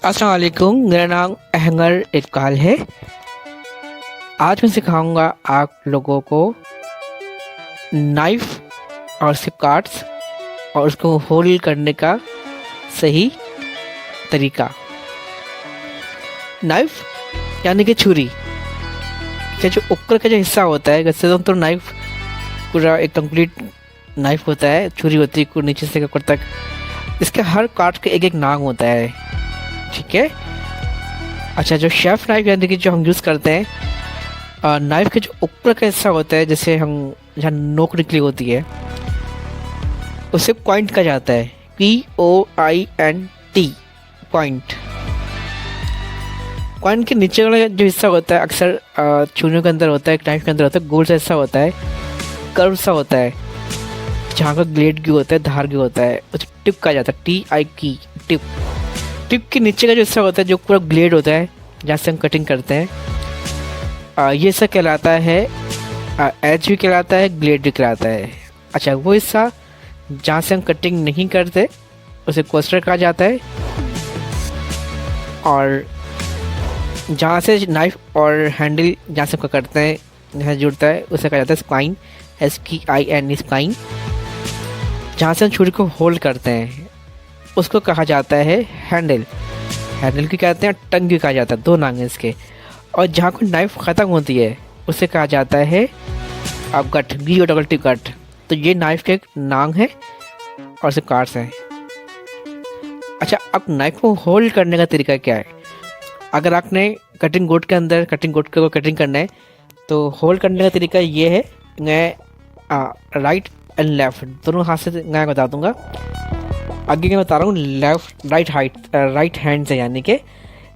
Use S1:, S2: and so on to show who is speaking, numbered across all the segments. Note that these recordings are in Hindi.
S1: अस्सलाम वालेकुम, मेरा नाम अहंगर इकबाल है। आज मैं सिखाऊंगा आप लोगों को नाइफ और उसके कार्ड्स और उसको होल्ड करने का सही तरीका। नाइफ यानी कि छुरी का जो ऊपर का जो हिस्सा होता है, वैसे तो नाइफ पूरा एक कंप्लीट नाइफ होता है, छुरी होती है नीचे से ऊपर तक। इसके हर कार्ड का एक एक नाम होता है, ठीक है। अच्छा, जो शेफ नाइफ यानी कि जो हम यूज़ करते हैं, नाइफ के जो ऊपर का हिस्सा होता है, जैसे हम जहाँ नोक निकली होती है, उसे पॉइंट कहा जाता है, POINT, पॉइंट। पॉइंट के नीचे वाला जो हिस्सा होता है अक्सर छुरियों के अंदर होता है, नाइफ के अंदर होता है, गोल सा हिस्सा होता है, कर्व सा होता है, जहाँ का ग्लेड की होता है, धार की होता है, उसे टिप कहा जाता है, TIP, टिप। टिप के नीचे का जो हिस्सा होता है, जो पूरा ग्लेड होता है, जहाँ से हम कटिंग करते हैं, ये सब कहलाता है, एज भी कहलाता है, ग्लेड भी कहलाता है। अच्छा, वो हिस्सा जहाँ से हम कटिंग नहीं करते उसे कोस्टर कहा जाता है, और जहाँ से नाइफ और हैंडल जहाँ से पकड़ते हैं, जहाँ जुड़ता है, उसे कहा जाता है स्पाइन, SPIN, स्पाइन। जहाँ से हम छुरी को होल्ड करते हैं उसको कहा जाता है हैंडल। हैंडल की कहते हैं, टंग भी कहा जाता है, दो नाम है इसके। और जहाँ कोई नाइफ ख़त्म होती है उसे कहा जाता है अब गट, GOT गट। तो ये नाइफ के एक नाम है और इसे कार्ड्स हैं। अच्छा, अब नाइफ को होल्ड करने का तरीका क्या है? अगर आपने कटिंग बोर्ड के अंदर कटिंग बोर्ड को कटिंग करना है तो होल्ड करने का तरीका ये है, मैं राइट एंड लेफ्ट दोनों हाथ से मैं बता दूंगा। आगे मैं बता रहा हूँ लेफ्ट राइट हैंड से, यानी कि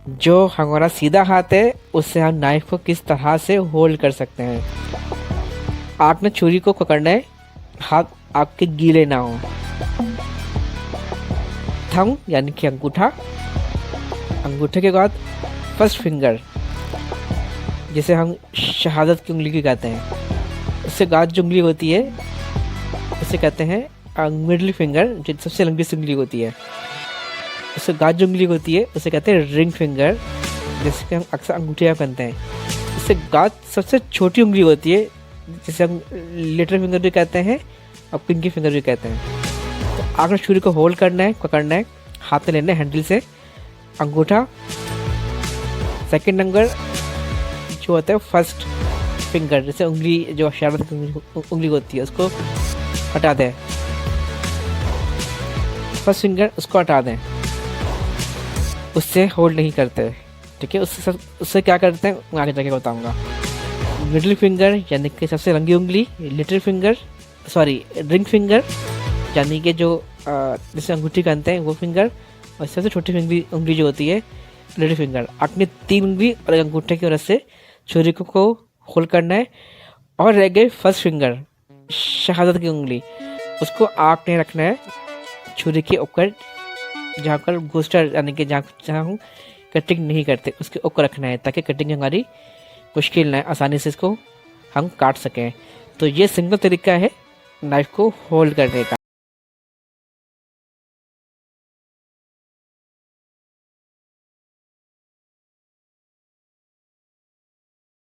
S1: जो हमारा सीधा हाथ है उससे हम नाइफ को किस तरह से होल्ड कर सकते हैं। आपने छुरी को पकड़ना है, हाथ आपके गीले ना हो। थंब यानी कि अंगूठा, अंगूठे के बाद फर्स्ट फिंगर, जिसे हम शहादत की उंगली की कहते हैं, उससे बाद जो उंगली होती है उसे कहते हैं मिडल फिंगर, जो सबसे लंबी सी उंगली होती है। उससे गाज जो उंगली होती है उसे कहते हैं रिंग फिंगर, जिसके हम अक्सर अंगूठियाँ पहनते हैं। इससे गाज सबसे छोटी उंगली होती है, जिसे हम लिटिल फिंगर भी कहते हैं और पिंकी फिंगर भी कहते हैं। तो आपने छुरी को होल्ड करना है, पकड़ना है, हाथ में लेना है हैंडल से, अंगूठा, सेकेंड नंबर जो होता है फर्स्ट फिंगर, जैसे उंगली जो शरारत की उंगली होती है उसको हटा दें, फर्स्ट फिंगर उसको हटा दें, उससे होल्ड नहीं करते, ठीक है। उससे क्या करते हैं मैं आगे जाके बताऊंगा। मिडिल फिंगर यानी कि सबसे लंबी उंगली, लिटिल फिंगर रिंग फिंगर यानी कि जो जिसे अंगूठी कहते हैं वो फिंगर, और सबसे छोटी उंगली जो होती है लिटिल फिंगर। आपने 3 उंगली और अंगूठे की वजह से छुरी को होल्ड करना है। और रह गए फर्स्ट फिंगर, शहादत की उंगली, उसको आपने रखना है छुरी के ऊपर, जहाँ पर गोस्टर यानी कि जहाँ हम कटिंग नहीं करते उसके ऊपर रखना है, ताकि कटिंग हमारी मुश्किल ना, आसानी से इसको हम काट सकें। तो ये सिंपल तरीका है नाइफ को होल्ड करने का।